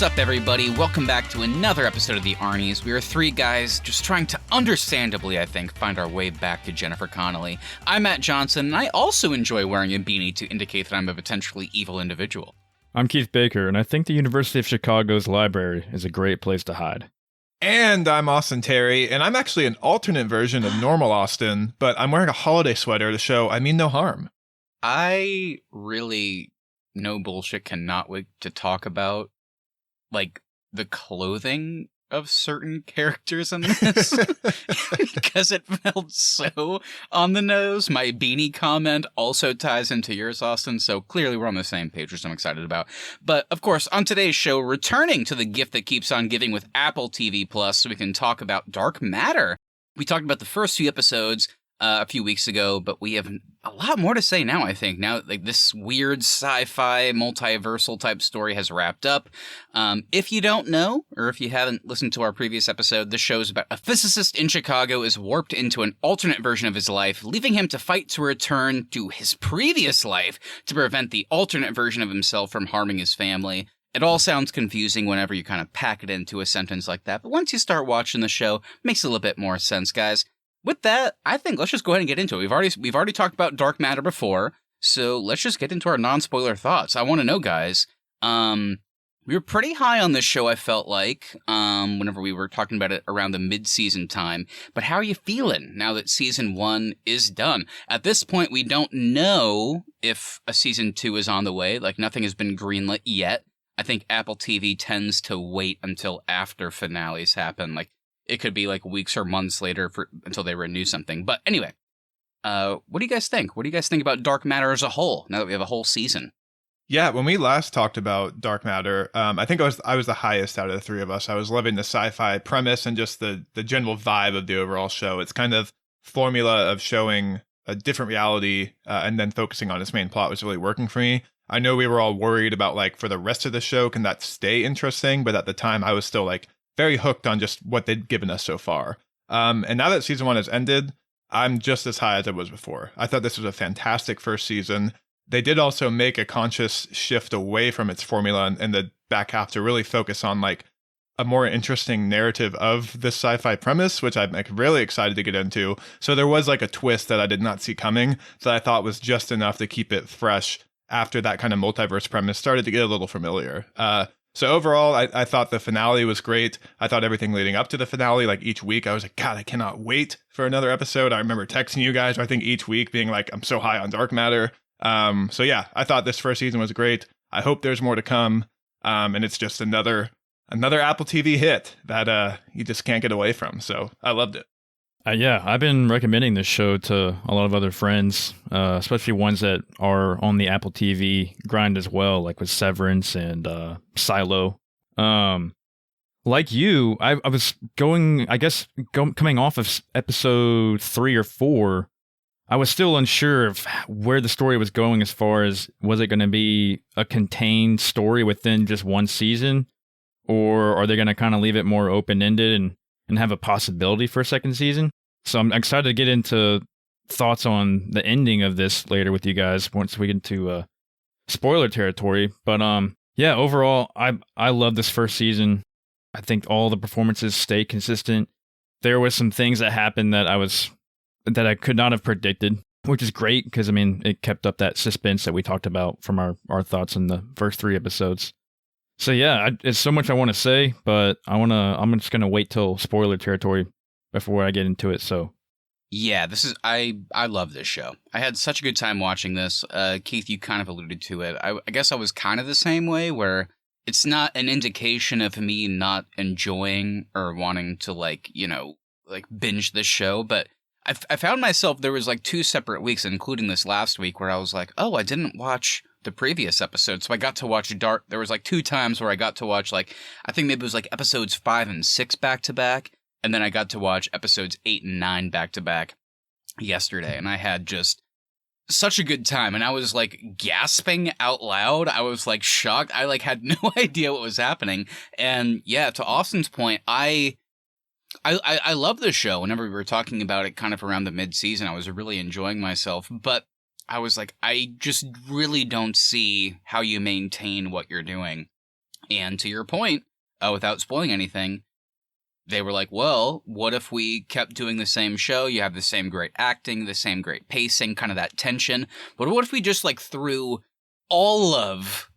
What's up, everybody? Welcome back to another episode of the Arnies. We are three guys just trying to, understandably, I think, find our way back to Jennifer Connelly. I'm Matt Johnson, and I also enjoy wearing a beanie to indicate that I'm a potentially evil individual. I'm Keith Baker, and I think the University of Chicago's library is a great place to hide. And I'm Austin Terry, and I'm actually an alternate version of normal Austin, but I'm wearing a holiday sweater to show I mean no harm. I really, no bullshit, cannot wait to talk about, like, the clothing of certain characters in this, because it felt so on the nose. My beanie comment also ties into yours, Austin, so clearly we're on the same page, which I'm excited about. But, of course, on today's show, returning to the gift that keeps on giving with Apple TV+, so we can talk about Dark Matter. We talked about the first few episodes a few weeks ago, but we have a lot more to say now, I think. Now, like, this weird sci-fi multiversal type story has wrapped up. If you don't know, or if you haven't listened to our previous episode, this show's about a physicist in Chicago is warped into an alternate version of his life, leaving him to fight to return to his previous life to prevent the alternate version of himself from harming his family. It all sounds confusing whenever you kind of pack it into a sentence like that, but once you start watching the show, it makes a little bit more sense, guys. With that, I think let's just go ahead and get into it. We've already talked about Dark Matter before, so let's just get into our non-spoiler thoughts. I want to know, guys, we were pretty high on this show, I felt like, whenever we were talking about it around the mid-season time, but how are you feeling now that Season 1 is done? At this point, we don't know if a Season 2 is on the way, like nothing has been greenlit yet. I think Apple TV tends to wait until after finales happen, like, it could be like weeks or months later until they renew something. But anyway, what do you guys think? What do you guys think about Dark Matter as a whole, now that we have a whole season? Yeah, when we last talked about Dark Matter, I think I was the highest out of the three of us. I was loving the sci-fi premise and just the general vibe of the overall show. It's kind of formula of showing a different reality and then focusing on its main plot was really working for me. I know we were all worried about, like, for the rest of the show, can that stay interesting? But at the time, I was still, like, very hooked on just what they'd given us so far. And now that Season 1 has ended, I'm just as high as I was before. I thought this was a fantastic first season. They did also make a conscious shift away from its formula in the back half to really focus on, like, a more interesting narrative of this sci-fi premise, which I'm, like, really excited to get into. So there was, like, a twist that I did not see coming that I thought was just enough to keep it fresh after that kind of multiverse premise started to get a little familiar. So overall, I thought the finale was great. I thought everything leading up to the finale, like each week, I was like, God, I cannot wait for another episode. I remember texting you guys, I think each week being like, I'm so high on Dark Matter. So yeah, I thought this first season was great. I hope there's more to come. And it's just another Apple TV hit that you just can't get away from. So I loved it. Yeah, I've been recommending this show to a lot of other friends, especially ones that are on the Apple TV grind as well, like with Severance and Silo. Like you, I was coming off of episode 3 or 4. I was still unsure of where the story was going as far as, was it going to be a contained story within just one season, or are they going to kind of leave it more open-ended and have a possibility for a second season? So I'm excited to get into thoughts on the ending of this later with you guys once we get into spoiler territory. But yeah, overall, I love this first season. I think all the performances stay consistent. There was some things that happened that I could not have predicted, which is great because, I mean, it kept up that suspense that we talked about from our thoughts in the first 3 episodes. So yeah, it's so much I want to say, but I'm just gonna wait till spoiler territory before I get into it. So yeah, I love this show. I had such a good time watching this. Keith, you kind of alluded to it. I guess I was kind of the same way, where it's not an indication of me not enjoying or wanting to, like, you know, like, binge this show, but I found myself, there was like 2 separate weeks, including this last week, where I was like, oh, I didn't watch the previous episode, so I got to watch Dark. There was like 2 times where I got to watch, like, I think maybe it was like episodes 5 and 6 back to back, and then I got to watch episodes 8 and 9 back to back yesterday, and I had just such a good time, and I was like gasping out loud. I was like shocked. I like had no idea what was happening, and yeah, to Austin's point, I love this show. Whenever we were talking about it kind of around the mid-season, I was really enjoying myself, but I was like, I just really don't see how you maintain what you're doing And to your point, without spoiling anything, they were like, well, what if we kept doing the same show? You have the same great acting, the same great pacing, kind of that tension. But what if we just like threw all of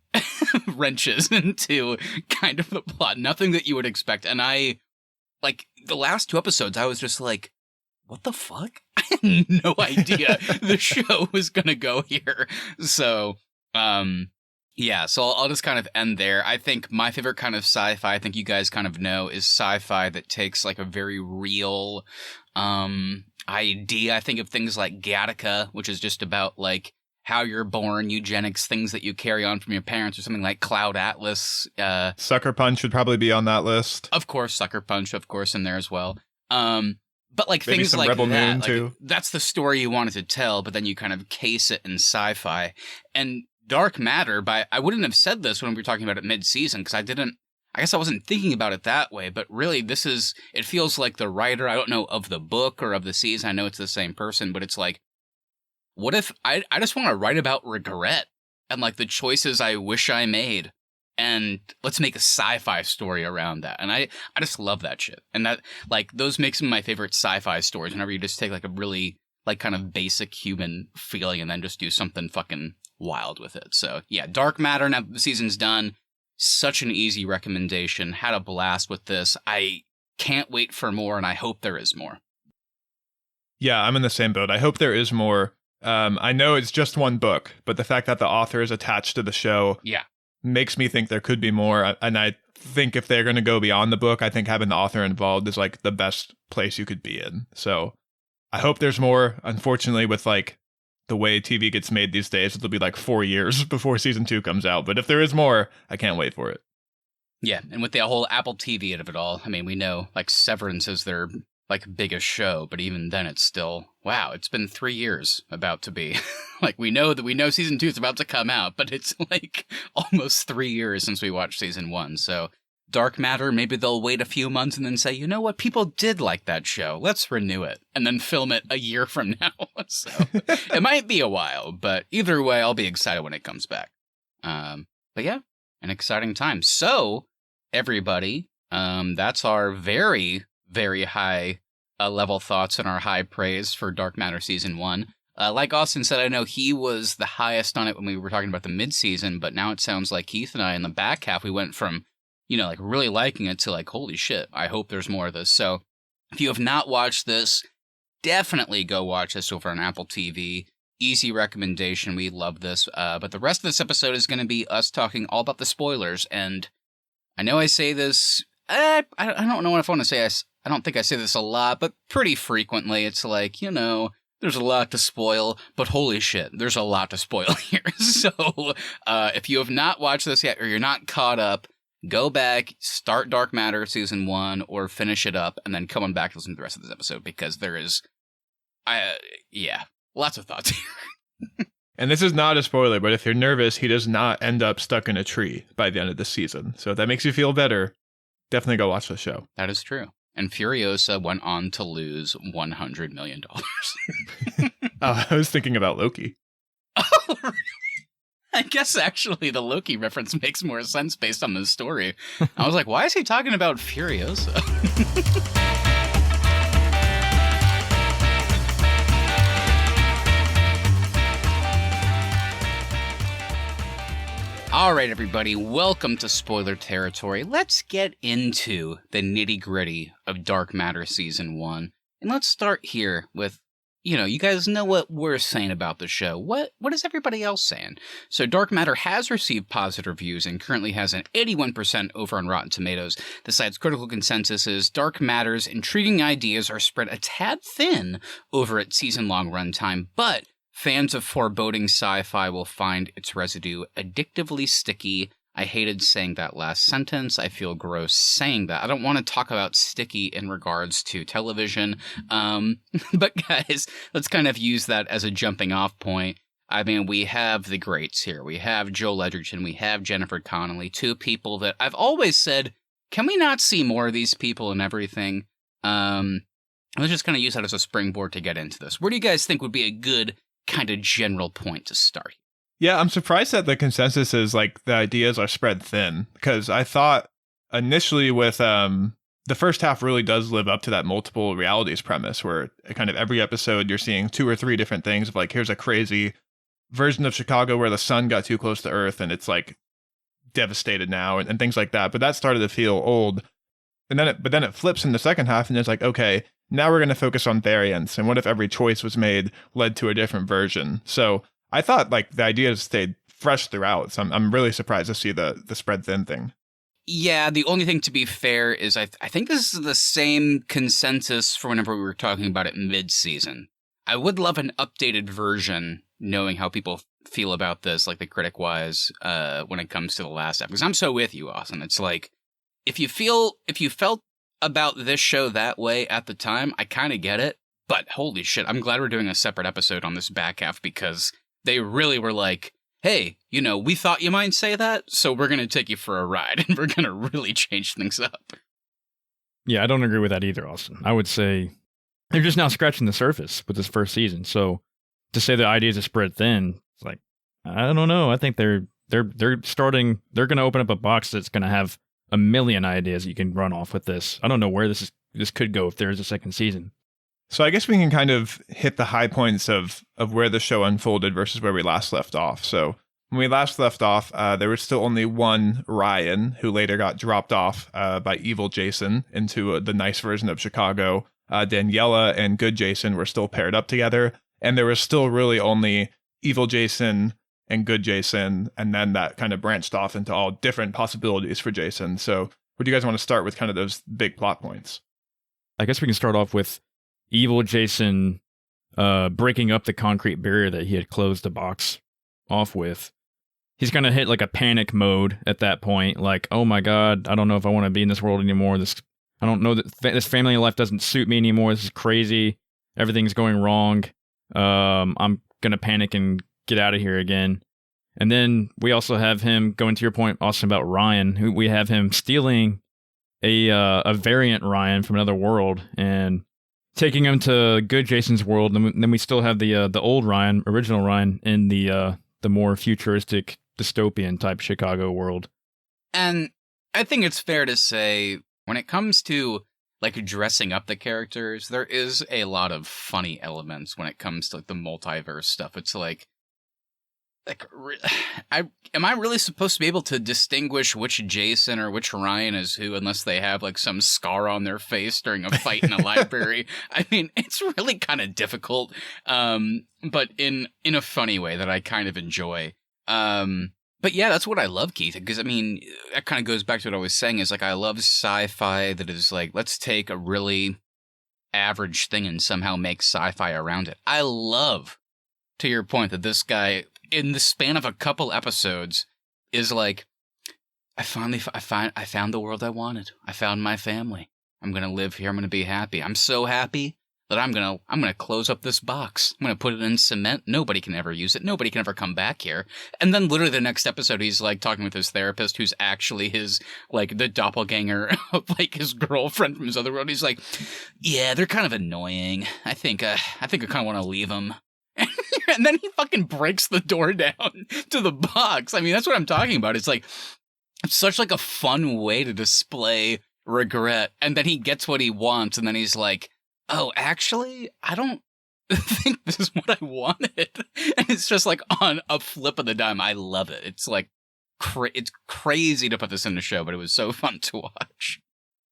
wrenches into kind of the plot? Nothing that you would expect. And I, like, the last 2 episodes, I was just like, what the fuck? I had no idea the show was going to go here. So, yeah, so I'll just kind of end there. I think my favorite kind of sci-fi, I think you guys kind of know, is sci-fi that takes like a very real idea. I think of things like Gattaca, which is just about like how you're born, eugenics, things that you carry on from your parents, or something like Cloud Atlas. Sucker Punch would probably be on that list. Of course, Sucker Punch, of course, in there as well. But like maybe things some like Rebel that, Moon like, too. That's the story you wanted to tell, but then you kind of case it in sci-fi. And Dark Matter, I wouldn't have said this when we were talking about it mid-season, because I guess I wasn't thinking about it that way, but really it feels like the writer, I don't know, of the book or of the season, I know it's the same person, but it's like, what if, I just want to write about regret, and like the choices I wish I made, and let's make a sci-fi story around that, and I just love that shit, and that, like, those make some of my favorite sci-fi stories, whenever you just take like a really, like, kind of basic human feeling, and then just do something fucking wild with it. So yeah, Dark Matter, now the season's done. Such an easy recommendation. Had a blast with this. I can't wait for more, and I hope there is more. Yeah, I'm in the same boat. I hope there is more. I know it's just 1 book, but the fact that the author is attached to the show makes me think there could be more. And I think if they're going to go beyond the book, I think having the author involved is like the best place you could be in. So I hope there's more. Unfortunately, with like the way TV gets made these days, it'll be like 4 years before season 2 comes out. But if there is more, I can't wait for it. Yeah, and with the whole Apple TV of it all, I mean, we know like Severance is their like biggest show, but even then it's still, wow, it's been 3 years about to be. Like we know season 2 is about to come out, but it's like almost 3 years since we watched season 1. So Dark Matter, maybe they'll wait a few months and then say, you know what, people did like that show, let's renew it, and then film it a year from now. So it might be a while, but either way, I'll be excited when it comes back. But yeah, an exciting time. So everybody, that's our very, very high level thoughts and our high praise for Dark Matter season 1. Like Austin said, I know he was the highest on it when we were talking about the mid-season, but now it sounds like Keith and I in the back half, we went from, you know, like really liking it to like, holy shit, I hope there's more of this. So if you have not watched this, definitely go watch this over on Apple TV. Easy recommendation. We love this. But the rest of this episode is going to be us talking all about the spoilers. And I know I say this, I don't know if I want to say this. I don't think I say this a lot, but pretty frequently. It's like, you know, there's a lot to spoil, but holy shit, there's a lot to spoil here. So if you have not watched this yet or you're not caught up, go back, start Dark Matter season 1, or finish it up, and then come on back to listen to the rest of this episode, because there is, lots of thoughts here. And this is not a spoiler, but if you're nervous, he does not end up stuck in a tree by the end of the season. So if that makes you feel better, definitely go watch the show. That is true. And Furiosa went on to lose $100 million. I was thinking about Loki. Oh, really? I guess actually the Loki reference makes more sense based on the story. I was like, why is he talking about Furiosa? All right, everybody, welcome to Spoiler Territory. Let's get into the nitty-gritty of Dark Matter Season 1. And let's start here with, you know, you guys know what we're saying about the show. What is everybody else saying? So Dark Matter has received positive reviews and currently has an 81% over on Rotten Tomatoes. The site's critical consensus is Dark Matter's intriguing ideas are spread a tad thin over its season-long runtime, but fans of foreboding sci-fi will find its residue addictively sticky. I hated saying that last sentence. I feel gross saying that. I don't want to talk about sticky in regards to television. But guys, let's kind of use that as a jumping off point. I mean, we have the greats here. We have Joel Edgerton. We have Jennifer Connelly. 2 people that I've always said, can we not see more of these people and everything? Let's just kind of use that as a springboard to get into this. Where do you guys think would be a good kind of general point to start? Yeah, I'm surprised that the consensus is like the ideas are spread thin, because I thought initially with the first half really does live up to that multiple realities premise, where kind of every episode you're seeing 2 or 3 different things of like, here's a crazy version of Chicago where the sun got too close to Earth and it's like devastated now, and things like that. But that started to feel old. And then it flips in the second half, and it's like, okay, now we're going to focus on variants, and what if every choice was made led to a different version? So I thought like the ideas stayed fresh throughout. So I'm really surprised to see the spread thin thing. Yeah, the only thing to be fair is I think this is the same consensus for whenever we were talking about it mid-season. I would love an updated version, knowing how people feel about this, like the critic-wise, when it comes to the last episode. Because I'm so with you, Austin. It's like, if you felt about this show that way at the time, I kind of get it. But holy shit, I'm glad we're doing a separate episode on this back half, because they really were like, hey, we thought you might say that, so we're going to take you for a ride, and we're going to really change things up. Yeah, I don't agree with that either, Austin. I would say they're just now scratching the surface with this first season. So to say the ideas are spread thin, it's like, I don't know. I think they're going to open up a box that's going to have a million ideas you can run off with this. I don't know where this could go if there is a second season. So I guess we can kind of hit the high points of where the show unfolded versus where we last left off. So when we last left off, there was still only one Ryan, who later got dropped off by evil Jason into the nice version of Chicago. Daniela and good Jason were still paired up together, and there was still really only evil Jason and good Jason, and then that kind of branched off into all different possibilities for Jason. So would you guys want to start with kind of those big plot points? I guess we can start off with evil Jason breaking up the concrete barrier that he had closed the box off with. He's going to hit like a panic mode at that point, like, oh my god, I don't know if I want to be in this world anymore. I don't know that this family life doesn't suit me anymore. This is crazy. Everything's going wrong. I'm going to panic and get out of here again. And then we also have him, going to your point, Austin, about Ryan, who we have him stealing a variant Ryan from another world and taking him to good Jason's world. And then we still have the old Ryan, original Ryan, in the more futuristic dystopian type Chicago world. And I think it's fair to say, when it comes to like dressing up the characters, there is a lot of funny elements when it comes to like the multiverse stuff. It's like, am I really supposed to be able to distinguish which Jason or which Ryan is who unless they have like some scar on their face during a fight in a library? I mean, it's really kind of difficult, but in a funny way that I kind of enjoy. But yeah, that's what I love, Keith, because I mean, that kind of goes back to what I was saying, is like, I love sci-fi that is like, let's take a really average thing and somehow make sci-fi around it. I love, to your point, that this guy, in the span of a couple episodes, is like, I found the world I wanted. I found my family. I'm gonna live here. I'm gonna be happy. I'm so happy that I'm gonna close up this box. I'm gonna put it in cement. Nobody can ever use it. Nobody can ever come back here. And then literally the next episode, he's like talking with his therapist, who's actually his, like, the doppelganger of like his girlfriend from his other world. He's like, yeah, they're kind of annoying. I think I kind of want to leave them. And then he fucking breaks the door down to the box. I mean, that's what I'm talking about. It's like, it's such like a fun way to display regret. And then he gets what he wants, and then he's like, oh, actually, I don't think this is what I wanted. And it's just like on a flip of the dime. I love it. It's like, it's crazy to put this in the show, but it was so fun to watch.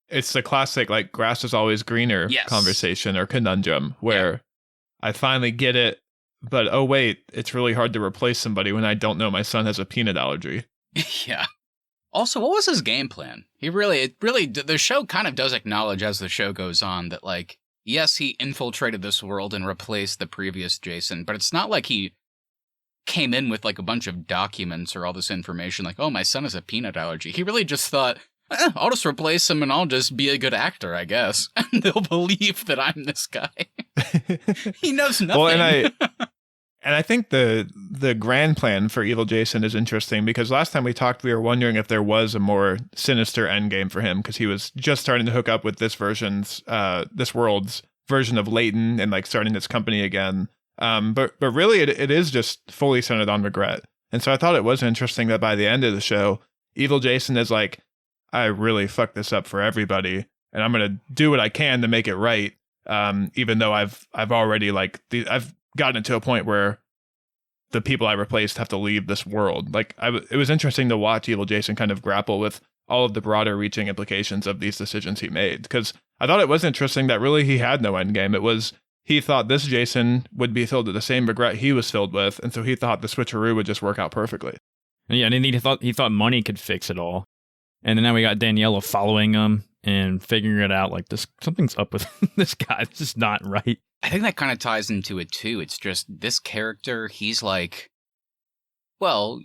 It's the classic, like, grass is always greener conversation or conundrum, where I finally get it, but oh wait, it's really hard to replace somebody when I don't know my son has a peanut allergy. Yeah. Also, what was his game plan? The show kind of does acknowledge as the show goes on that, like, yes, he infiltrated this world and replaced the previous Jason, but it's not like he came in with like a bunch of documents or all this information like, oh, my son has a peanut allergy. He really just thought, I'll just replace him and I'll just be a good actor, I guess. And they'll believe that I'm this guy. He knows nothing. Well, and I think the grand plan for Evil Jason is interesting, because last time we talked, we were wondering if there was a more sinister endgame for him, because he was just starting to hook up with this world's version of Leighton and like starting its company again. But really, it is just fully centered on regret. And so I thought it was interesting that by the end of the show, evil Jason is like, I really fucked this up for everybody, and I'm going to do what I can to make it right. Even though I've already I've gotten to a point where the people I replaced have to leave this world. Like it was interesting to watch evil Jason kind of grapple with all of the broader reaching implications of these decisions he made. Because I thought it was interesting that really he had no end game. It was, he thought this Jason would be filled with the same regret he was filled with, and so he thought the switcheroo would just work out perfectly. Yeah, and he thought money could fix it all. And then now we got Daniela following him and figuring it out, like, something's up with this guy. This is not right. I think that kind of ties into it, too. It's just this character, he's like, well,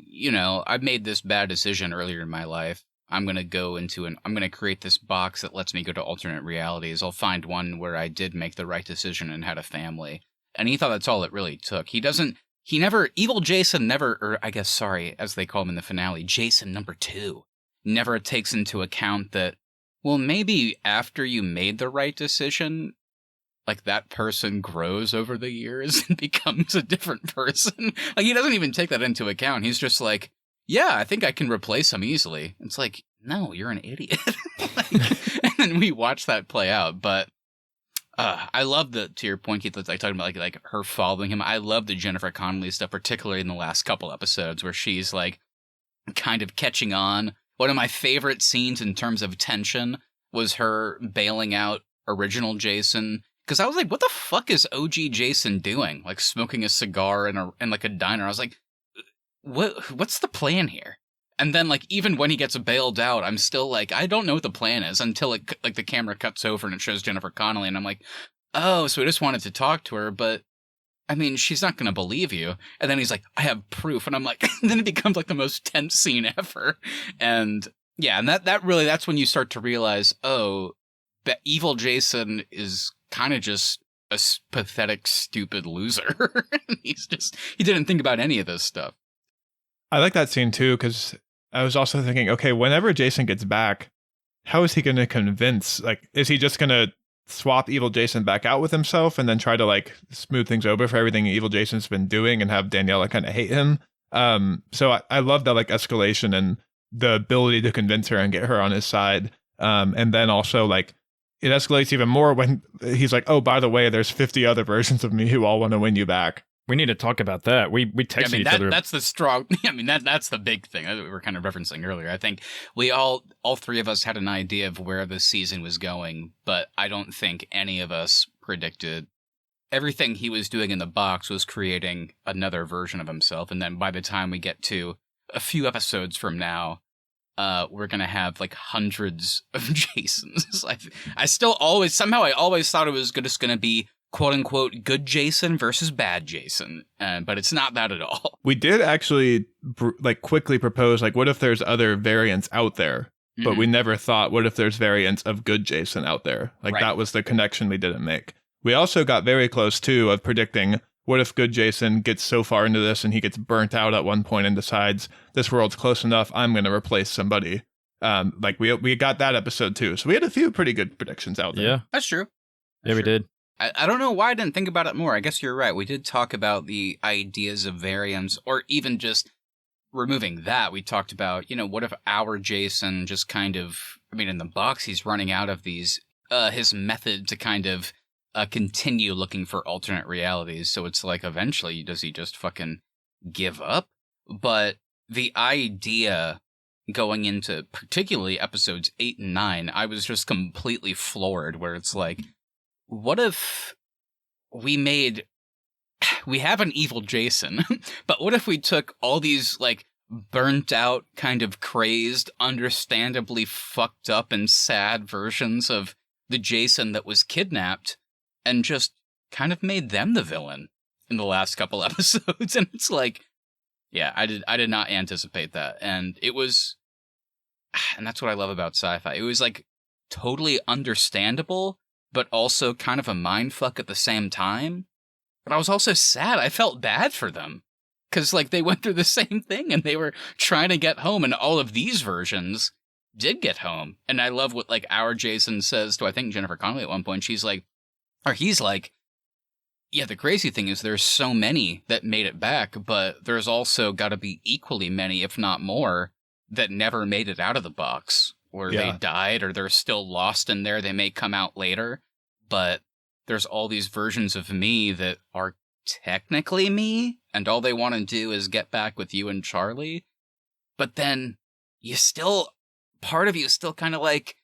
I made this bad decision earlier in my life. I'm going to I'm going to create this box that lets me go to alternate realities. I'll find one where I did make the right decision and had a family. And he thought that's all it really took. Evil Jason never, or I guess, sorry, as they call him in the finale, Jason number 2, never takes into account that, well, maybe after you made the right decision, like, that person grows over the years and becomes a different person. Like, he doesn't even take that into account. He's just like, yeah, I think I can replace him easily. It's like, no, you're an idiot. And then we watch that play out. But I love to your point, Keith, like talking about like her following him. I love the Jennifer Connelly stuff, particularly in the last couple episodes where she's like kind of catching on. One of my favorite scenes in terms of tension was her bailing out original Jason. Because I was like, what the fuck is OG Jason doing? Like smoking a cigar in like a diner. I was like, what's the plan here? And then like even when he gets bailed out, I'm still like, I don't know what the plan is until like the camera cuts over and it shows Jennifer Connelly, and I'm like, oh, so he just wanted to talk to her, but I mean, she's not gonna believe you. And then he's like, I have proof, and I'm like, then it becomes like the most tense scene ever. And yeah, and that's when you start to realize, oh, that evil Jason is kind of just a pathetic, stupid loser. He didn't think about any of this stuff. I like that scene too, because I was also thinking, okay, whenever Jason gets back, how is he going to convince, like, is he just going to swap evil Jason back out with himself and then try to like smooth things over for everything evil Jason's been doing and have Daniela kind of hate him? So I love that like escalation and the ability to convince her and get her on his side. And then also like, it escalates even more when he's like, oh, by the way, there's 50 other versions of me who all want to win you back. We need to talk about that. We texted each other. That's the strong. I mean, that's the big thing that we were kind of referencing earlier. I think we all three of us had an idea of where the season was going, but I don't think any of us predicted everything he was doing in the box was creating another version of himself. And then by the time we get to a few episodes from now, we're going to have like hundreds of Jasons. I always thought it was just going to be quote unquote good Jason versus bad Jason. But it's not that at all. We did actually quickly propose, like, what if there's other variants out there? But we never thought, what if there's variants of good Jason out there? Like, right. That was the connection we didn't make. We also got very close too of predicting, what if good Jason gets so far into this and he gets burnt out at one point and decides this world's close enough, I'm going to replace somebody. We got that episode too. So we had a few pretty good predictions out there. Yeah, that's true. We did. I don't know why I didn't think about it more. I guess you're right. We did talk about the ideas of variants, or even just removing that. We talked about, what if our Jason just kind of, in the box, he's running out of these, his method to kind of continue looking for alternate realities. So it's like, eventually, does he just fucking give up? But the idea going into particularly episodes 8 and 9, I was just completely floored, where it's like, what if we have an evil Jason, but what if we took all these, like, burnt out, kind of crazed, understandably fucked up and sad versions of the Jason that was kidnapped and just kind of made them the villain in the last couple episodes? And it's like, yeah, I did not anticipate that. And that's what I love about sci-fi. It was like totally understandable, but also kind of a mindfuck at the same time. But I was also sad. I felt bad for them. Because, like, they went through the same thing, and they were trying to get home, and all of these versions did get home. And I love what, like, our Jason says to, I think, Jennifer Connelly at one point. He's like, Yeah, the crazy thing is there's so many that made it back, but there's also got to be equally many, if not more, that never made it out of the box, or they died, or they're still lost in there. They may come out later, but there's all these versions of me that are technically me, and all they want to do is get back with you and Charlie. But then you still, part of you is still kind of like,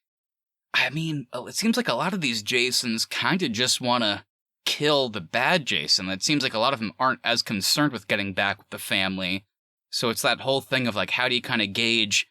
I mean, it seems like a lot of these Jasons kind of just want to kill the bad Jason. It seems like a lot of them aren't as concerned with getting back with the family. So it's that whole thing of like, how do you kind of gauge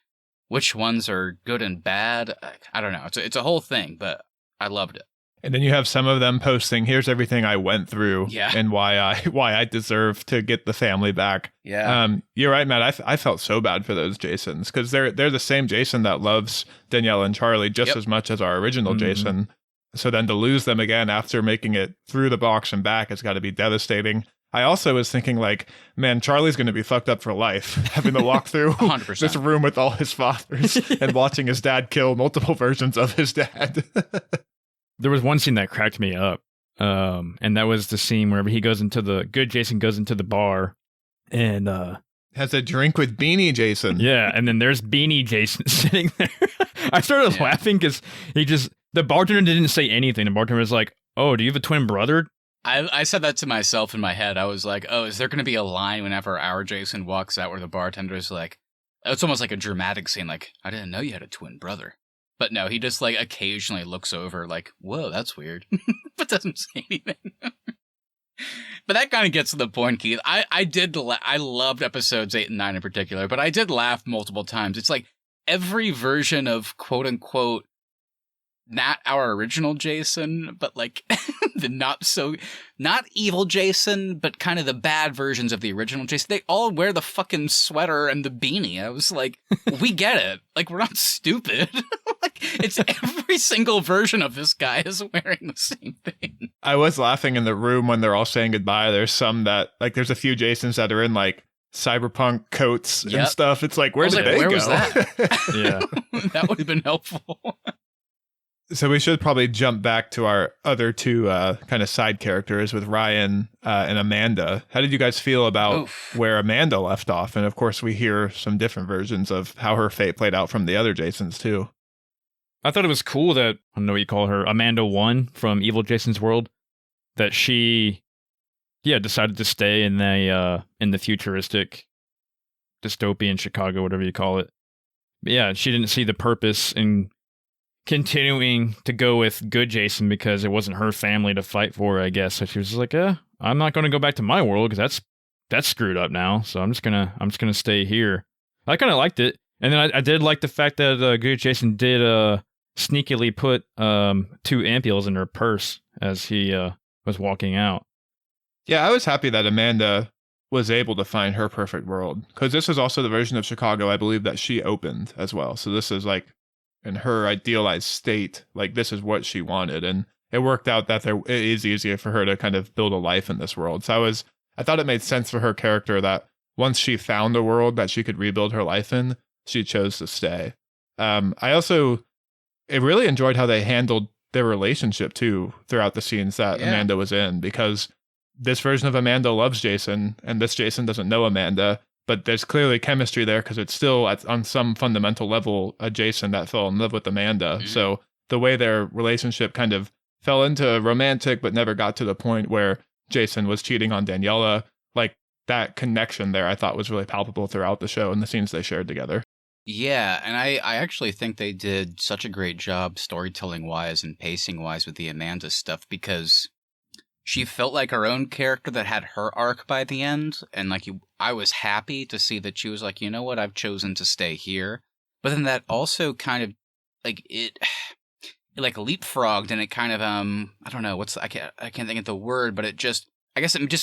which ones are good and bad? I don't know. It's a whole thing, but I loved it. And then you have some of them posting, here's everything I went through and why I deserve to get the family back. Yeah. You're right, Matt. I felt so bad for those Jasons because they're the same Jason that loves Danielle and Charlie just as much as our original Jason. So then to lose them again after making it through the box and back, it's got to be devastating. I also was thinking like, man, Charlie's going to be fucked up for life, having to walk through 100%. this room with all his fathers and watching his dad kill multiple versions of his dad. There was one scene that cracked me up, and that was the scene where he goes into the good Jason goes into the bar and has a drink with Beanie Jason. Yeah, and then there's Beanie Jason sitting there. I started laughing because the bartender didn't say anything. The bartender was like, "Oh, do you have a twin brother?" I said that to myself in my head. I was like, oh, is there going to be a line whenever our Jason walks out where the bartender's like, it's almost like a dramatic scene, like, I didn't know you had a twin brother. But no, he just like occasionally looks over like, whoa, that's weird, but doesn't say anything. But that kind of gets to the point, Keith. I loved episodes 8 and 9 in particular, but I did laugh multiple times. It's like every version of quote unquote not our original Jason, but like the not evil Jason, but kind of the bad versions of the original Jason. They all wear the fucking sweater and the beanie. I was like, we get it. Like, we're not stupid. Like, it's every single version of this guy is wearing the same thing. I was laughing in the room when they're all saying goodbye. There's some that, like, there's a few Jasons that are in like cyberpunk coats and stuff. It's like, where did they go? Was that? Yeah. That would have been helpful. So we should probably jump back to our other two kind of side characters with Ryan and Amanda. How did you guys feel about where Amanda left off? And of course, we hear some different versions of how her fate played out from the other Jasons too. I thought it was cool that, I don't know what you call her, Amanda 1 from Evil Jason's World, that she, decided to stay in the futuristic dystopian Chicago, whatever you call it. But yeah, she didn't see the purpose in continuing to go with good Jason because it wasn't her family to fight for, I guess. So she was just like, I'm not going to go back to my world because that's screwed up now. So I'm just gonna stay here. I kind of liked it, and then I did like the fact that good Jason did sneakily put 2 ampules in her purse as he was walking out. Yeah, I was happy that Amanda was able to find her perfect world because this is also the version of Chicago I believe that she opened as well. So this is like, in her idealized state, like this is what she wanted, and it worked out that it is easier for her to kind of build a life in this world. So I thought it made sense for her character that once she found a world that she could rebuild her life in, she chose to stay. I really enjoyed how they handled their relationship too throughout the scenes that Amanda was in, because this version of Amanda loves Jason, and this Jason doesn't know Amanda. But there's clearly chemistry there because it's still, on some fundamental level, a Jason that fell in love with Amanda. Mm-hmm. So the way their relationship kind of fell into romantic but never got to the point where Jason was cheating on Daniela, like that connection there I thought was really palpable throughout the show and the scenes they shared together. Yeah, and I actually think they did such a great job storytelling-wise and pacing-wise with the Amanda stuff because she felt like her own character that had her arc by the end, and like I was happy to see that she was like, you know what, I've chosen to stay here. But then that also kind of like it like leapfrogged, and it kind of I don't know I can't think of the word, but it just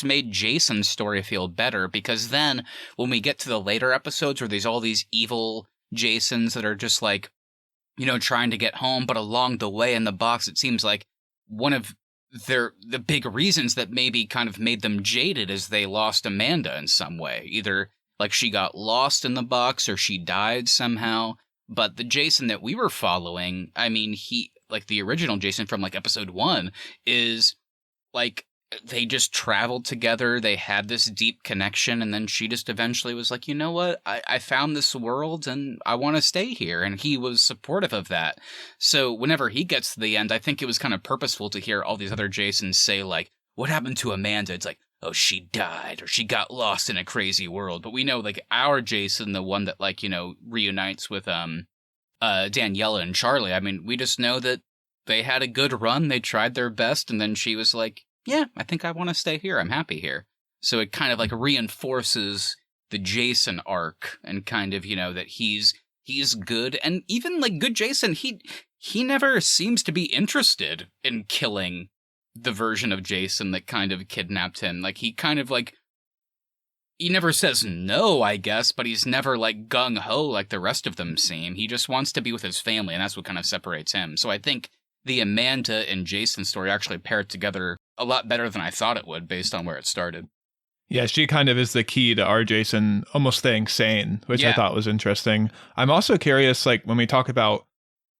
made Jason's story feel better, because then when we get to the later episodes where there's all these evil Jasons that are just like, trying to get home, but along the way in the box, it seems like one of the big reasons that maybe kind of made them jaded is they lost Amanda in some way. Either like she got lost in the box or she died somehow. But the Jason that we were following, I mean, he, like the original Jason from like episode 1, is like they just traveled together. They had this deep connection. And then she just eventually was like, you know what? I found this world and I want to stay here. And he was supportive of that. So whenever he gets to the end, I think it was kind of purposeful to hear all these other Jasons say, like, what happened to Amanda? It's like, oh, she died or she got lost in a crazy world. But we know, like, our Jason, the one that, like, you know, reunites with Daniela and Charlie. I mean, we just know that they had a good run. They tried their best. And then she was like, yeah, I think I want to stay here. I'm happy here. So it kind of like reinforces the Jason arc and kind of, you know, that he's good. And even like good Jason, he never seems to be interested in killing the version of Jason that kind of kidnapped him. Like he kind of like, he never says no, I guess, but he's never like gung-ho like the rest of them seem. He just wants to be with his family, and that's what kind of separates him. So I think the Amanda and Jason story actually paired together a lot better than I thought it would based on where it started. Yeah, she kind of is the key to our Jason almost staying sane, which I thought was interesting. I'm also curious, like, when we talk about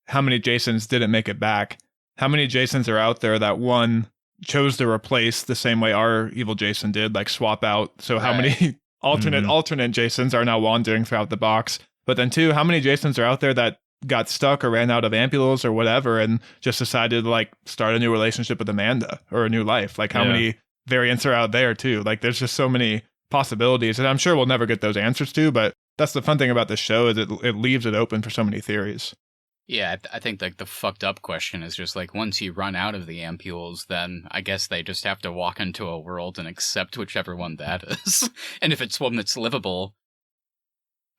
how many Jasons didn't make it back, how many Jasons are out there that, one, chose to replace the same way our evil Jason did, like swap out. So how many alternate Jasons are now wandering throughout the box? But then two, how many Jasons are out there that got stuck or ran out of ampules or whatever and just decided to like start a new relationship with Amanda or a new life? Like how many variants are out there too? Like there's just so many possibilities, and I'm sure we'll never get those answers to, but that's the fun thing about this show is it leaves it open for so many theories. Yeah, I think like the fucked up question is just like, once you run out of the ampules, then I guess they just have to walk into a world and accept whichever one that is. And if it's one that's livable,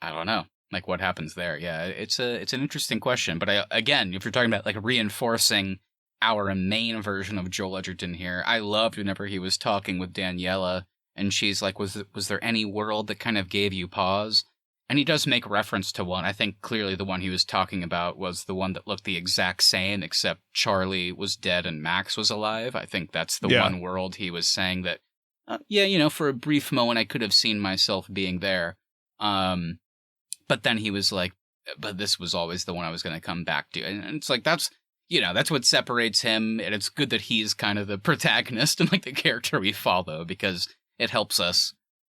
I don't know. Like what happens there? Yeah, it's an interesting question. But again, if you're talking about like reinforcing our main version of Joel Edgerton here, I loved whenever he was talking with Daniela and she's like, was there any world that kind of gave you pause? And he does make reference to one. I think clearly the one he was talking about was the one that looked the exact same, except Charlie was dead and Max was alive. I think that's the one world he was saying that, you know, for a brief moment I could have seen myself being there. But then he was like, but this was always the one I was going to come back to. And it's like, that's, you know, that's what separates him. And it's good that he's kind of the protagonist and like the character we follow, because it helps us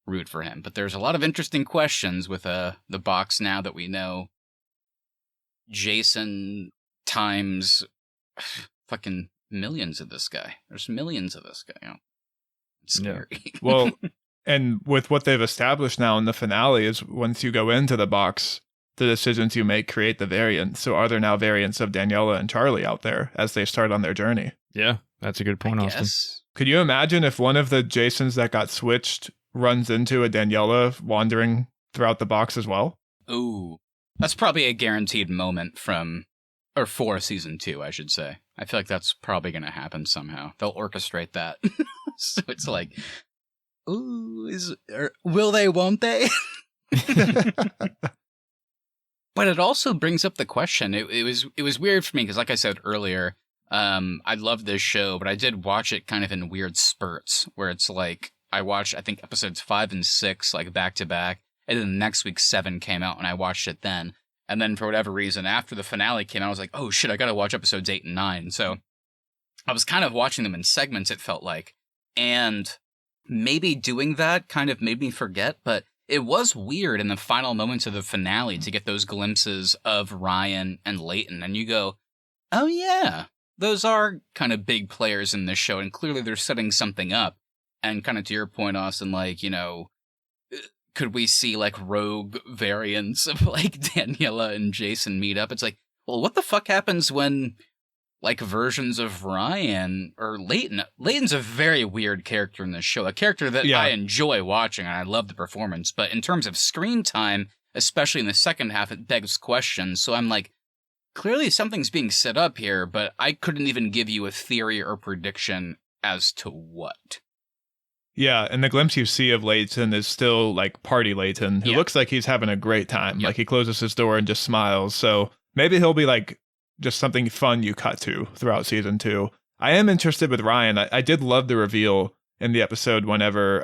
root for him. But there's a lot of interesting questions with the box now that we know Jason times fucking millions of this guy. There's millions of this guy. You know? It's scary. Yeah. Well, and with what they've established now in the finale is once you go into the box, the decisions you make create the variants. So are there now variants of Daniela and Charlie out there as they start on their journey? Yeah, that's a good point, Austin. Could you imagine if one of the Jasons that got switched runs into a Daniela wandering throughout the box as well? Ooh, that's probably a guaranteed moment for season 2, I should say. I feel like that's probably going to happen somehow. They'll orchestrate that. So it's like, ooh, will they, won't they? But it also brings up the question. It was weird for me because, like I said earlier, I love this show, but I did watch it kind of in weird spurts where it's like I watched, I think, episodes 5 and 6 like back to back, and then the next week 7 came out and I watched it then. And then for whatever reason, after the finale came out, I was like, oh shit, I gotta watch episodes 8 and 9. So I was kind of watching them in segments, it felt like. And maybe doing that kind of made me forget, but it was weird in the final moments of the finale to get those glimpses of Ryan and Leighton. And you go, oh yeah, those are kind of big players in this show. And clearly they're setting something up. And kind of to your point, Austin, like, you know, could we see like rogue variants of like Daniela and Jason meet up? It's like, well, what the fuck happens when like versions of Ryan or Leighton? Leighton's a very weird character in this show, a character that I enjoy watching and I love the performance. But in terms of screen time, especially in the second half, it begs questions. So I'm like, clearly something's being set up here, but I couldn't even give you a theory or prediction as to what. Yeah, and the glimpse you see of Leighton is still like party Leighton, who looks like he's having a great time. Like he closes his door and just smiles. So maybe he'll be like just something fun you cut to throughout season 2. I am interested with Ryan. I did love the reveal in the episode whenever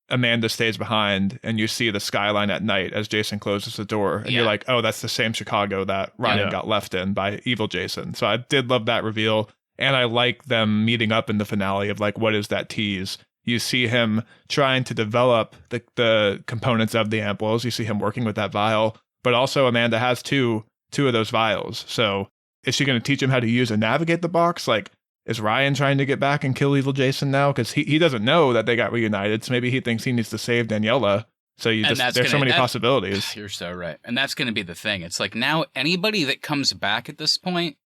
Amanda stays behind and you see the skyline at night as Jason closes the door. And you're like, oh, that's the same Chicago that Ryan got left in by evil Jason. So I did love that reveal. And I like them meeting up in the finale of like, what is that tease? You see him trying to develop the components of the ampoules. You see him working with that vial, but also Amanda has two of those vials. So is she going to teach him how to use and navigate the box? Like, is Ryan trying to get back and kill evil Jason now? Because he doesn't know that they got reunited. So maybe he thinks he needs to save Daniela. So there's so many possibilities. You're so right. And that's going to be the thing. It's like now anybody that comes back at this point,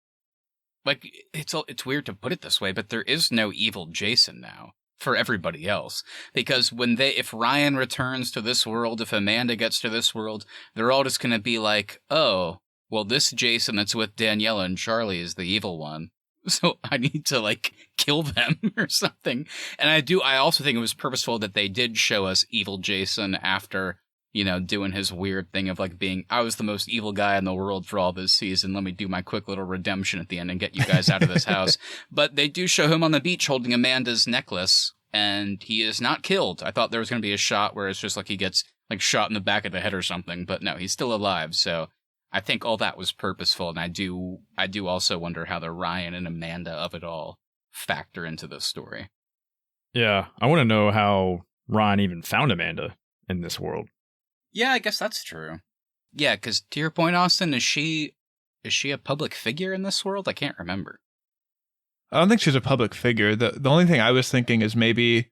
like it's weird to put it this way, but there is no evil Jason now for everybody else. Because if Ryan returns to this world, if Amanda gets to this world, they're all just going to be like, oh, well, this Jason that's with Daniela and Charlie is the evil one. So I need to like kill them or something. And I also think it was purposeful that they did show us evil Jason after, doing his weird thing of like being, I was the most evil guy in the world for all this season. Let me do my quick little redemption at the end and get you guys out of this house. But they do show him on the beach holding Amanda's necklace, and he is not killed. I thought there was going to be a shot where it's just like he gets like shot in the back of the head or something, but no, he's still alive. So I think all that was purposeful, and I do also wonder how the Ryan and Amanda of it all factor into this story. Yeah, I want to know how Ryan even found Amanda in this world. Yeah, I guess that's true. Yeah, because to your point, Austin, is she a public figure in this world? I can't remember. I don't think she's a public figure. The only thing I was thinking is maybe,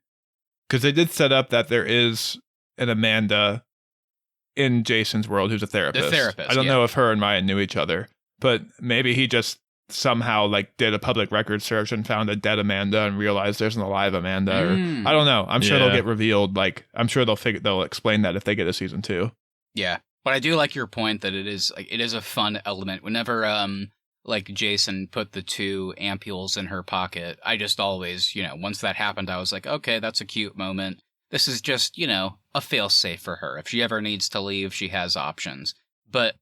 because they did set up that there is an Amanda in Jason's world who's a therapist. The therapist, I don't know if her and Ryan knew each other, but maybe he just somehow like did a public record search and found a dead Amanda and realized there's an alive Amanda. Or I don't know. I'm sure they'll get revealed. Like, I'm sure they'll explain that if they get a season 2. Yeah, but I do like your point that it is a fun element. Whenever like Jason put the 2 ampules in her pocket, I just always, once that happened, I was like, okay, that's a cute moment. This is just, a fail-safe for her. If she ever needs to leave, she has options. But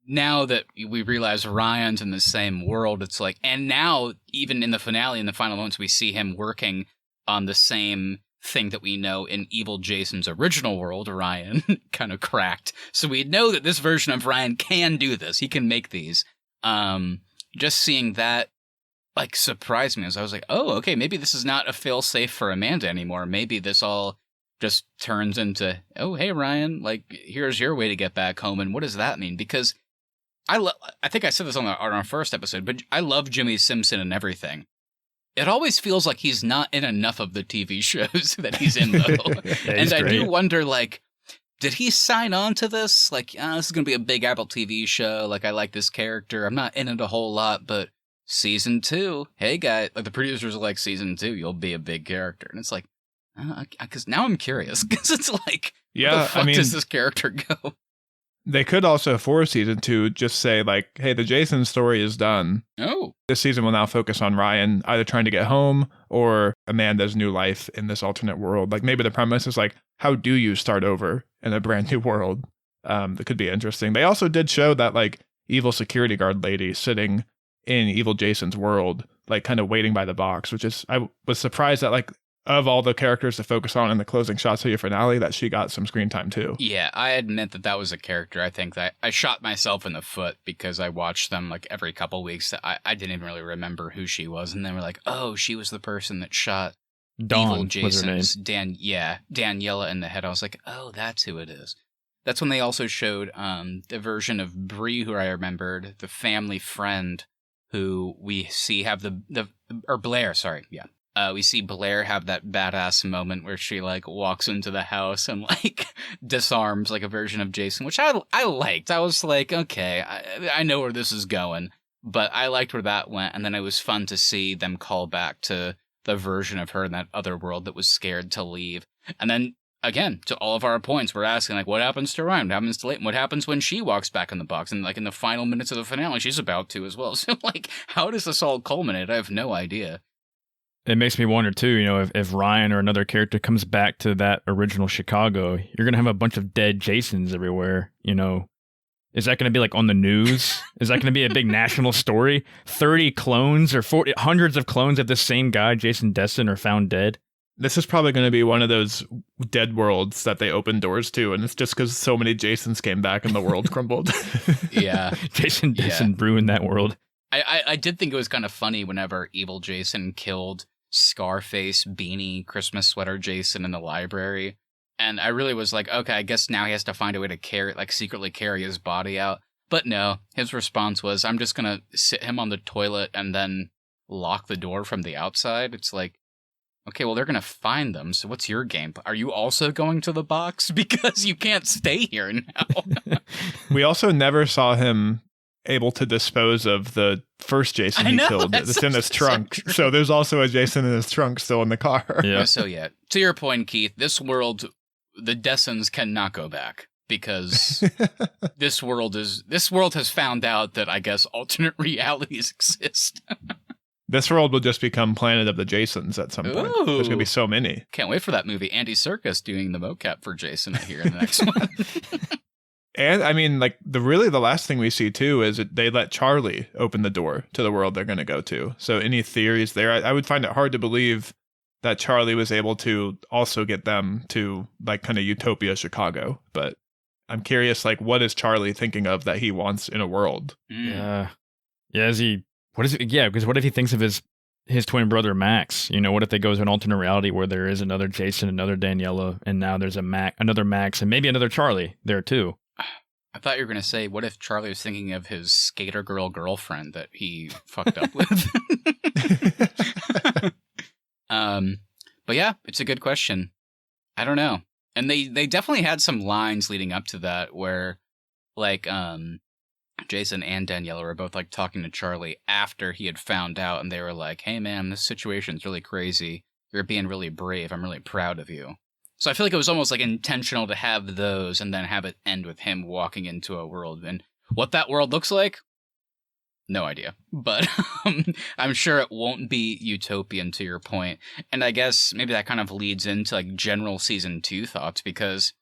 now that we realize Ryan's in the same world, it's like, and now even in the finale, in the final moments, we see him working on the same thing that we know in evil Jason's original world, Ryan kind of cracked. So we know that this version of Ryan can do this. He can make these. Just seeing that like surprised me as I was like, oh, okay, maybe this is not a fail-safe for Amanda anymore. Maybe this all just turns into, oh, hey, Ryan, like, here's your way to get back home. And what does that mean? Because I think I said this on our first episode, but I love Jimmy Simpson and everything. It always feels like he's not in enough of the TV shows that he's in, though. And I do wonder, like, did he sign on to this? Like, this is going to be a big Apple TV show. Like, I like this character. I'm not in it a whole lot, but season 2, hey, guy, like, the producers are like, season 2, you'll be a big character. And it's like, because now I'm curious, because it's like, where the fuck does this character go? They could also, for season 2, just say, like, hey, the Jason story is done. Oh. This season will now focus on Ryan either trying to get home or Amanda's new life in this alternate world. Like, maybe the premise is, like, how do you start over in a brand new world? That could be interesting. They also did show that, like, evil security guard lady sitting in evil Jason's world, like, kind of waiting by the box, which is, I was surprised that, like, of all the characters to focus on in the closing shots of your finale, that she got some screen time too. Yeah, I admit that was a character. I think that I shot myself in the foot because I watched them like every couple weeks. I didn't even really remember who she was, and they were like, "Oh, she was the person that shot Dawn evil Jason's was her name. Daniela in the head." I was like, "Oh, that's who it is." That's when they also showed the version of Bree, who I remembered, the family friend who we see have or Blair. Sorry, yeah. We see Blair have that badass moment where she like walks into the house and like disarms like a version of Jason, which I liked. I was like, okay, I know where this is going, but I liked where that went. And then it was fun to see them call back to the version of her in that other world that was scared to leave. And then again, to all of our points, we're asking like, what happens to Ryan? What happens to Leighton? What happens when she walks back in the box? And like in the final minutes of the finale, she's about to as well. So like, how does this all culminate? I have no idea. It makes me wonder, too, you know, if Ryan or another character comes back to that original Chicago, you're going to have a bunch of dead Jasons everywhere, you know. Is that going to be, like, on the news? Is that going to be a big national story? 30 clones or 40, hundreds of clones of the same guy, Jason Destin, are found dead? This is probably going to be one of those dead worlds that they open doors to, and it's just because so many Jasons came back and the world crumbled. Yeah. Jason Destin ruined that world. I did think it was kind of funny whenever Evil Jason killed Scarface, beanie, Christmas sweater Jason in the library. And I really was like, okay, I guess now he has to find a way to secretly carry his body out. But no, his response was, I'm just going to sit him on the toilet and then lock the door from the outside. It's like, okay, well, they're going to find them. So what's your game? Are you also going to the box? Because you can't stay here now. We also never saw him able to dispose of the first Jason he killed. It's in his trunk. So there's also a Jason in his trunk still in the car. Yeah. So yeah, to your point, Keith, this world, the Dessons cannot go back because this world has found out that I guess alternate realities exist. This world will just become Planet of the Jasons at some point. Ooh. There's going to be so many. Can't wait for that movie. Andy Serkis doing the mocap for Jason here in the next one. And I mean, like the last thing we see too is they let Charlie open the door to the world they're going to go to. So any theories there? I would find it hard to believe that Charlie was able to also get them to like kind of Utopia Chicago. But I'm curious, like, what is Charlie thinking of that he wants in a world? Yeah. Because what if he thinks of his twin brother Max? You know, what if they go to an alternate reality where there is another Jason, another Daniela, and now there's another Max, and maybe another Charlie there too? I thought you were going to say, what if Charlie was thinking of his skater girl girlfriend that he fucked up with? But yeah, it's a good question. I don't know. And they definitely had some lines leading up to that where, like, Jason and Daniela were both, like, talking to Charlie after he had found out, and they were like, hey, man, this situation's really crazy. You're being really brave. I'm really proud of you. So I feel like it was almost like intentional to have those and then have it end with him walking into a world. And what that world looks like, no idea. But I'm sure it won't be utopian, to your point. And I guess maybe that kind of leads into like general season 2 thoughts, because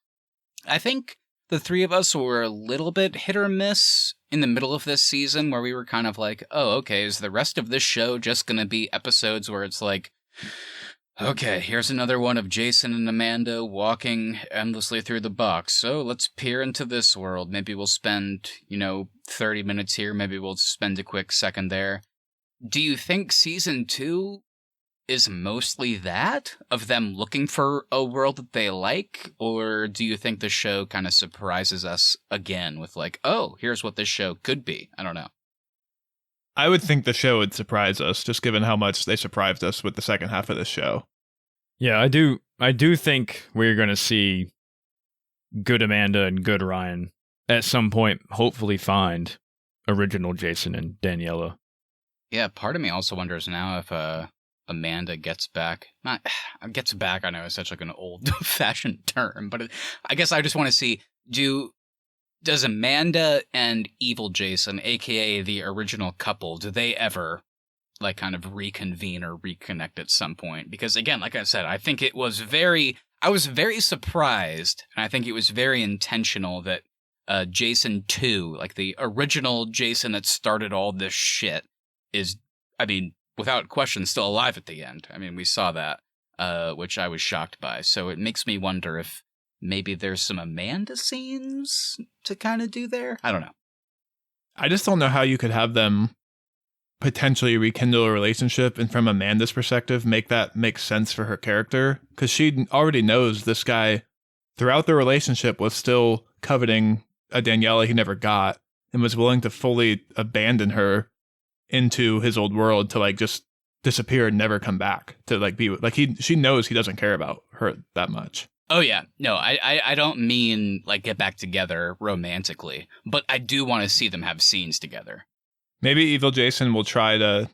I think the three of us were a little bit hit or miss in the middle of this season, where we were kind of like, oh, okay, is the rest of this show just going to be episodes where it's like, okay, here's another one of Jason and Amanda walking endlessly through the box. So let's peer into this world. Maybe we'll spend, 30 minutes here. Maybe we'll spend a quick second there. Do you think season 2 is mostly that, of them looking for a world that they like? Or do you think the show kind of surprises us again with like, oh, here's what this show could be? I don't know. I would think the show would surprise us, just given how much they surprised us with the second half of the show. Yeah, I do think we're going to see good Amanda and good Ryan at some point, hopefully find original Jason and Daniela. Yeah, part of me also wonders now if Amanda gets back. Not gets back, I know is such like an old-fashioned term, but I guess I just want to see, does Amanda and Evil Jason, aka the original couple, do they ever like kind of reconvene or reconnect at some point? Because again, like I said, I think I was very surprised, and I think it was very intentional that Jason 2, like the original Jason that started all this shit, is, I mean, without question, still alive at the end. I mean, we saw that, which I was shocked by. So it makes me wonder if maybe there's some Amanda scenes to kind of do there. I don't know. I just don't know how you could have them potentially rekindle a relationship and from Amanda's perspective make that make sense for her character, because she already knows this guy throughout the relationship was still coveting a Daniela he never got and was willing to fully abandon her into his old world to like just disappear and never come back, to like be like she knows he doesn't care about her that much. Oh, yeah. No, I don't mean, like, get back together romantically, but I do want to see them have scenes together. Maybe Evil Jason will try to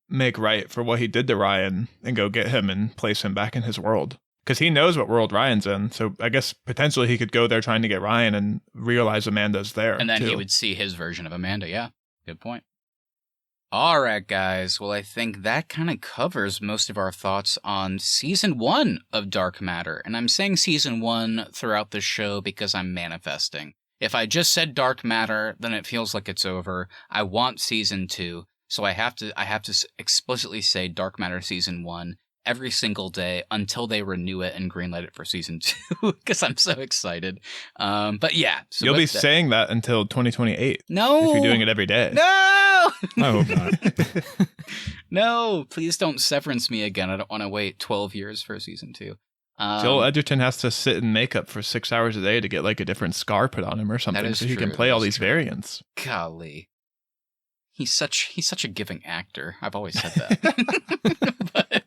make right for what he did to Ryan and go get him and place him back in his world. Because he knows what world Ryan's in, so I guess potentially he could go there trying to get Ryan and realize Amanda's there. And then too. He would see his version of Amanda, yeah. Good point. All right, guys. Well, I think that kind of covers most of our thoughts on Season 1 of Dark Matter. And I'm saying Season 1 throughout the show because I'm manifesting. If I just said Dark Matter, then it feels like it's over. I want Season 2, so I have to explicitly say Dark Matter Season 1. every single day until they renew it and greenlight it for season 2 because I'm so excited. But yeah. So you'll be saying that until 2028. No. If you're doing it every day. No. I hope not. No, please don't Severance me again. I don't want to wait 12 years for season 2. Joel Edgerton has to sit in makeup for 6 hours a day to get like a different scar put on him or something so he can play all these variants. Golly. He's such a giving actor. I've always said that. But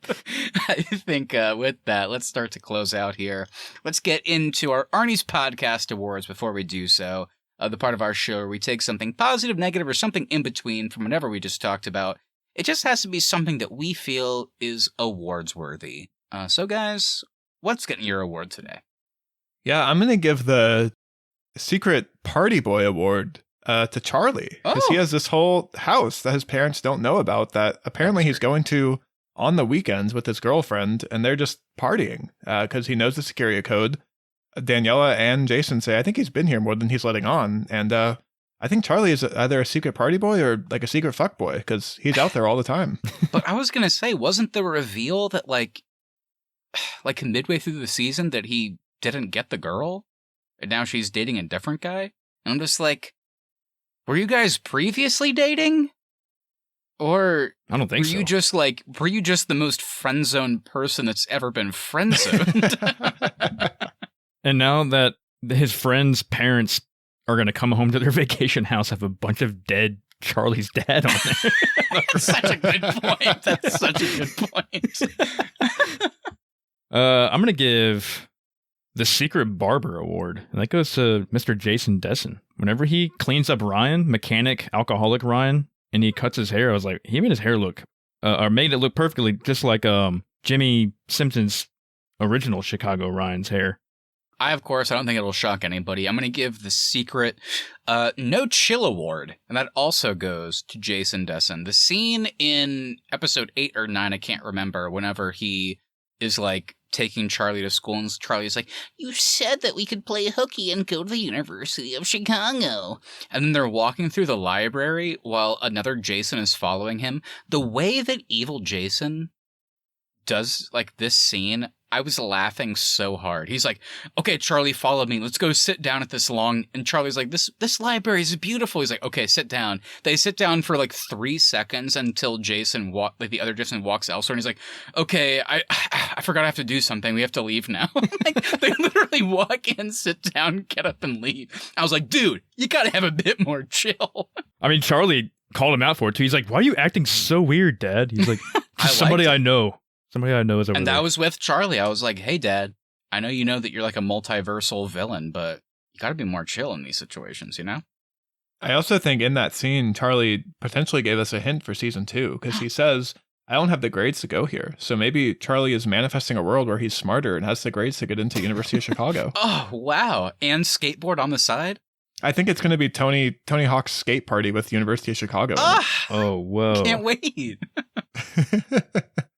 I think with that, let's start to close out here. Let's get into our Arnies Podcast Awards before we do so. The part of our show where we take something positive, negative, or something in between from whatever we just talked about. It just has to be something that we feel is awards worthy. So guys, what's getting your award today? Yeah, I'm going to give the Secret Party Boy Award to Charlie, because he has this whole house that his parents don't know about that apparently he's going to on the weekends with his girlfriend, and they're just partying because he knows the security code. Daniela and Jason say, I think he's been here more than he's letting on, and I think Charlie is either a secret party boy or like a secret fuck boy, because he's out there all the time. But I was going to say, wasn't the reveal that like midway through the season that he didn't get the girl, and now she's dating a different guy? And I'm just like, were you guys previously dating? Or I don't think were you just the most friend-zoned person that's ever been friend-zoned? And now that his friend's parents are going to come home to their vacation house, have a bunch of dead Charlie's dad on there. That's such a good point. That's such a good point. I'm going to give the Secret Barber Award, and that goes to Mr. Jason Dessen. Whenever he cleans up Ryan, mechanic, alcoholic Ryan, and he cuts his hair, I was like, he made his hair look, or made it look perfectly just like Jimmy Simpson's original Chicago Ryan's hair. I don't think it'll shock anybody. I'm going to give the Secret No Chill Award, and that also goes to Jason Dessen. The scene in episode 8 or 9, I can't remember, whenever he is like taking Charlie to school, and Charlie's like, you said that we could play hooky and go to the University of Chicago. And then they're walking through the library while another Jason is following him. The way that evil Jason does like this scene, I was laughing so hard. He's like, okay, Charlie, follow me. Let's go sit down at this long. And Charlie's like, this library is beautiful. He's like, okay, sit down. They sit down for like 3 seconds until the other Jason walks elsewhere. And he's like, okay, I forgot I have to do something. We have to leave now. Like, they literally walk in, sit down, get up and leave. I was like, dude, you got to have a bit more chill. I mean, Charlie called him out for it too. He's like, why are you acting so weird, Dad? He's like, somebody I know. Somebody I know is over And there. that was with Charlie. I was like, hey, Dad, I know you know that you're like a multiversal villain, but you got to be more chill in these situations, you know? I also think in that scene, Charlie potentially gave us a hint for season 2, because he says, I don't have the grades to go here. So maybe Charlie is manifesting a world where he's smarter and has the grades to get into University of Chicago. Oh, wow. And skateboard on the side? I think it's going to be Tony Hawk's skate party with University of Chicago. Oh, whoa. Can't wait.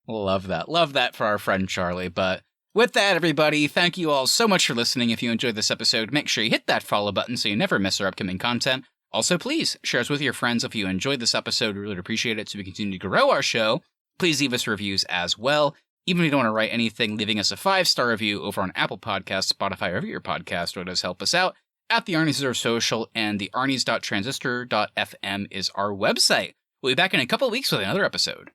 Love that. Love that for our friend Charlie. But with that, everybody, thank you all so much for listening. If you enjoyed this episode, make sure you hit that follow button so you never miss our upcoming content. Also, please share us with your friends if you enjoyed this episode. We really appreciate it so we continue to grow our show. Please leave us reviews as well. Even if you don't want to write anything, leaving us a 5-star review over on Apple Podcasts, Spotify, or wherever your podcast really does help us out. At the Arnies is our social, and the Arnies.transistor.fm is our website. We'll be back in a couple of weeks with another episode.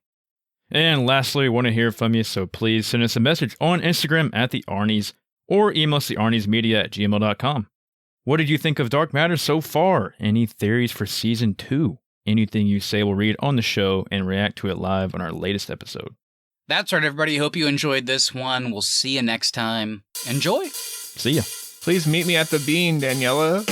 And lastly, we want to hear from you, so please send us a message on Instagram at the Arnies, or email us thearniesmedia@gmail.com. What did you think of Dark Matter so far? Any theories for season 2? Anything you say we'll read on the show and react to it live on our latest episode. That's right, everybody. Hope you enjoyed this one. We'll see you next time. Enjoy. See ya. Please meet me at the bean, Daniela.